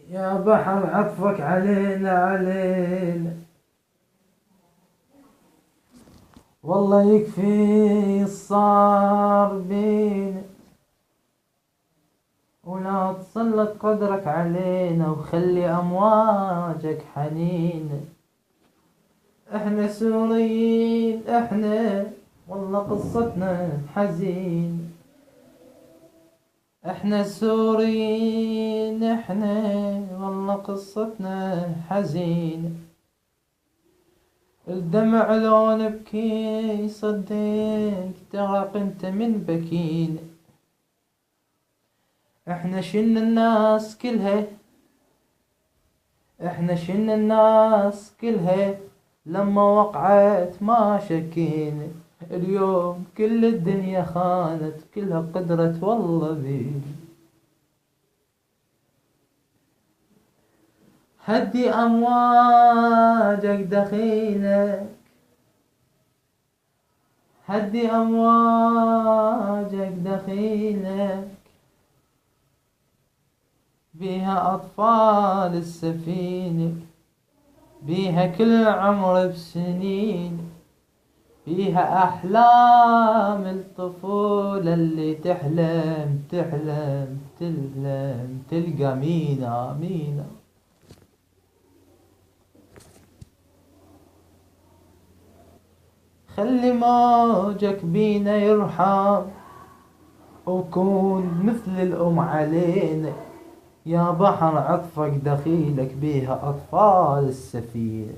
يا بحر عطفك علينا علينا، والله يكفي الصار بينا، ولا تسلط قدرك علينا وخلي أمواجك حنينة. احنا سوريين احنا، والله قصتنا حزين. احنا سوريين احنا، والله قصتنا حزين. الدمع لو نبكي صدق تغرق انت من بكين. احنا شلنا الناس كلها، احنا شلنا الناس كلها، لما وقعت ما شكينا. اليوم كل الدنيا خانت، كلها قدرة والله بينا. هدي أمواجك دخيلك، هدي أمواجك دخيلك، بيها أطفال السفينة، بيها كل عمر بسنين، بيها أحلام الطفولة اللي تحلم تحلم تحلم تلقى مينا مينا. خلي موجك بينا يرحم، وكون مثل الأم علينا. يا بحر عطفك دخيلك، بيها أطفال السفينة.